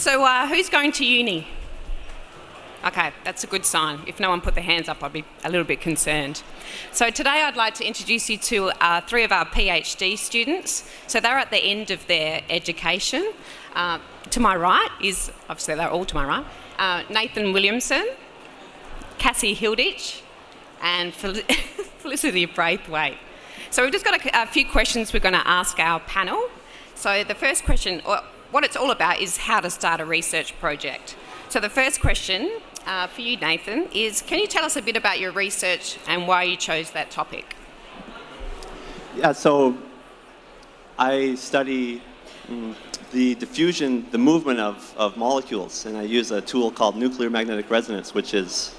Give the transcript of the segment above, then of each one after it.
So who's going to uni? Okay, that's a good sign. If no one put their hands up, I'd be a little bit concerned. So today I'd like to introduce you to three of our PhD students. So they're at the end of their education. To my right is, obviously they're all to my right, Nathan Williamson, Cassie Hilditch, and Felicity Braithwaite. So we've just got a few questions we're going to ask our panel. So the first question, or what it's all about, is how to start a research project. So the first question for you, Nathan, is can you tell us a bit about your research and why you chose that topic? Yeah, so I study the diffusion, the movement of molecules, and I use a tool called nuclear magnetic resonance, which is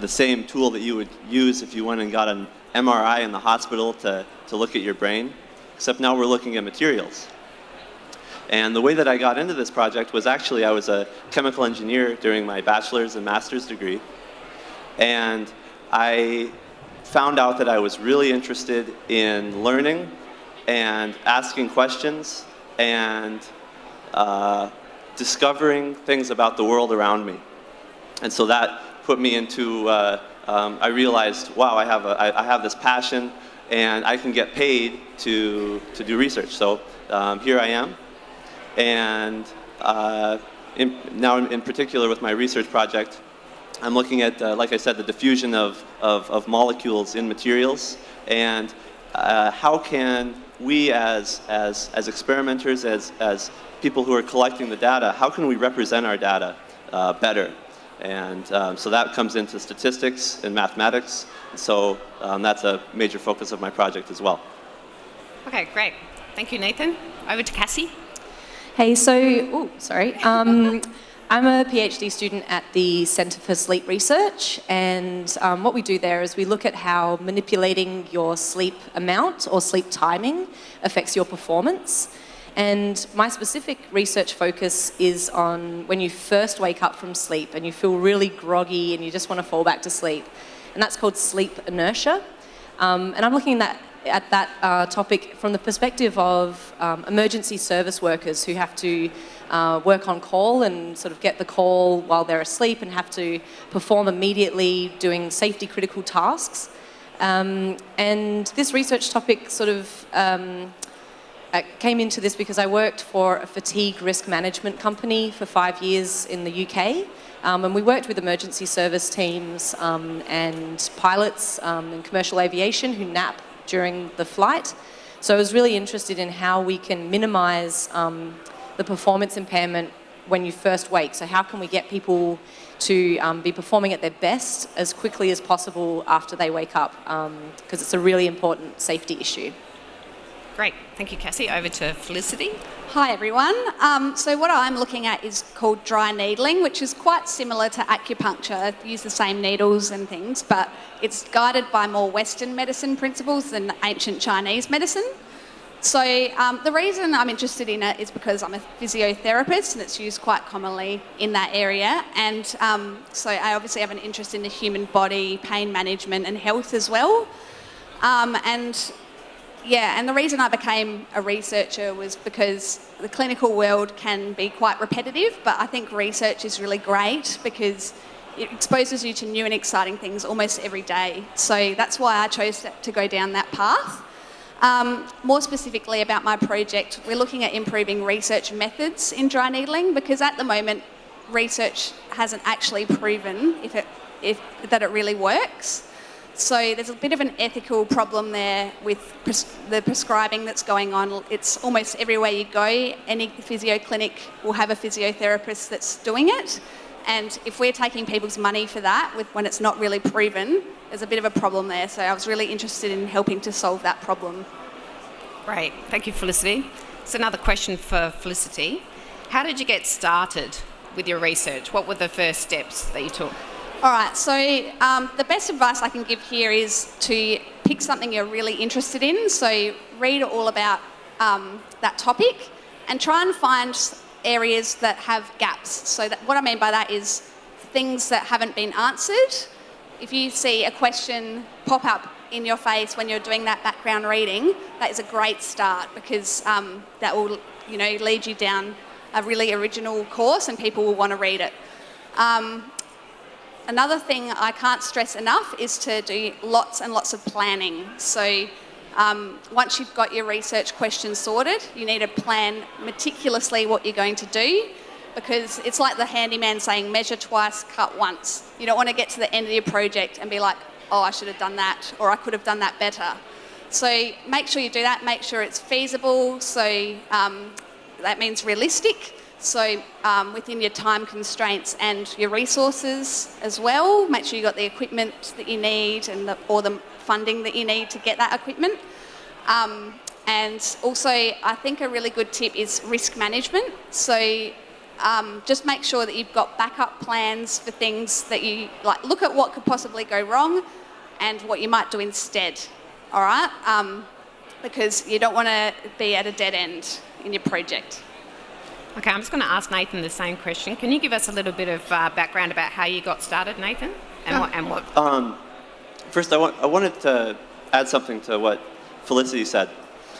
the same tool that you would use if you went and got an MRI in the hospital to look at your brain, except now we're looking at materials. And the way that I got into this project was actually I was a chemical engineer during my bachelor's and master's degree. And I found out that I was really interested in learning and asking questions and discovering things about the world around me. And so that put me into, I realized, wow, I have this passion and I can get paid to do research. So here I am. And now in particular with my research project, I'm looking at, like I said, the diffusion of molecules in materials, and how can we as experimenters, as people who are collecting the data, how can we represent our data better? And so that comes into statistics and mathematics, so that's a major focus of my project as well. Okay, great. Thank you, Nathan. Over to Cassie. Hey, I'm a PhD student at the Centre for Sleep Research, and what we do there is we look at how manipulating your sleep amount or sleep timing affects your performance. And my specific research focus is on when you first wake up from sleep and you feel really groggy and you just want to fall back to sleep. And that's called sleep inertia. And I'm looking at that topic from the perspective of emergency service workers who have to work on call and sort of get the call while they're asleep and have to perform immediately doing safety critical tasks. And this research topic sort of came into this because I worked for a fatigue risk management company for 5 years in the UK. And we worked with emergency service teams and pilots in commercial aviation who nap during the flight. So I was really interested in how we can minimise the performance impairment when you first wake. So how can we get people to be performing at their best as quickly as possible after they wake up, because it's a really important safety issue. Great. Thank you, Cassie. Over to Felicity. Hi, everyone. So what I'm looking at is called dry needling, which is quite similar to acupuncture. I use the same needles and things, but it's guided by more Western medicine principles than ancient Chinese medicine. So the reason I'm interested in it is because I'm a physiotherapist and it's used quite commonly in that area. And so I obviously have an interest in the human body, pain management and health as well. And the reason I became a researcher was because the clinical world can be quite repetitive, but I think research is really great because it exposes you to new and exciting things almost every day. So that's why I chose to go down that path. More specifically about my project, we're looking at improving research methods in dry needling because at the moment research hasn't actually proven that it really works. So there's a bit of an ethical problem there with the prescribing that's going on. It's almost everywhere you go, any physio clinic will have a physiotherapist that's doing it. And if we're taking people's money for that when it's not really proven, there's a bit of a problem there. So I was really interested in helping to solve that problem. Great. Thank you, Felicity. So another question for Felicity. How did you get started with your research? What were the first steps that you took? All right, so the best advice I can give here is to pick something you're really interested in. So read all about that topic and try and find areas that have gaps. So what I mean by that is things that haven't been answered. If you see a question pop up in your face when you're doing that background reading, that is a great start because that will lead you down a really original course and people will want to read it. Another thing I can't stress enough is to do lots and lots of planning. So once you've got your research questions sorted, you need to plan meticulously what you're going to do, because it's like the handyman saying measure twice, cut once. You don't want to get to the end of your project and be like, oh, I should have done that, or I could have done that better. So make sure you do that, make sure it's feasible, so that means realistic. So within your time constraints and your resources as well, make sure you've got the equipment that you need and or the funding that you need to get that equipment. And also, I think a really good tip is risk management. So just make sure that you've got backup plans for things that you, like, look at what could possibly go wrong and what you might do instead, all right? Because you don't want to be at a dead end in your project. Okay, I'm just going to ask Nathan the same question. Can you give us a little bit of background about how you got started, Nathan? And what? First, I wanted to add something to what Felicity said.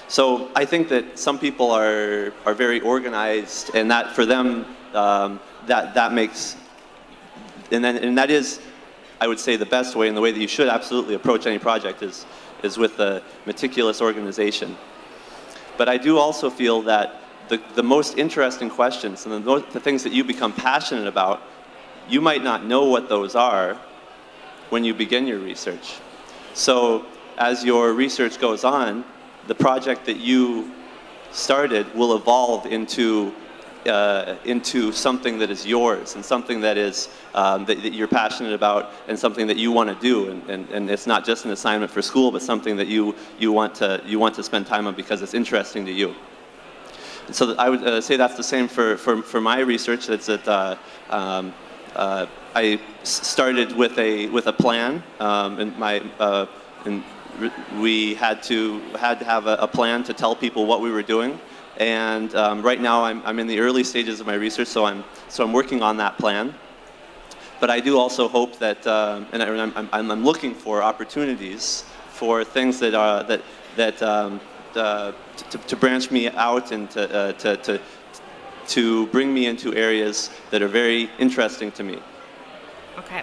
So I think that some people are very organized, and that for them that makes, and that is, I would say, the best way, and the way that you should absolutely approach any project is with a meticulous organization. But I do also feel that the most interesting questions and the things that you become passionate about, you might not know what those are when you begin your research. So as your research goes on, the project that you started will evolve into something that is yours and something that is that you're passionate about and something that you want to do. And it's not just an assignment for school, but something that you want to spend time on because it's interesting to you. So I would say that's the same for my research. It's that I started with a plan, and we had to have a plan to tell people what we were doing. And right now I'm in the early stages of my research, so I'm working on that plan. But I do also hope that, and I'm looking for opportunities for things that to branch me out and to bring me into areas that are very interesting to me. Okay.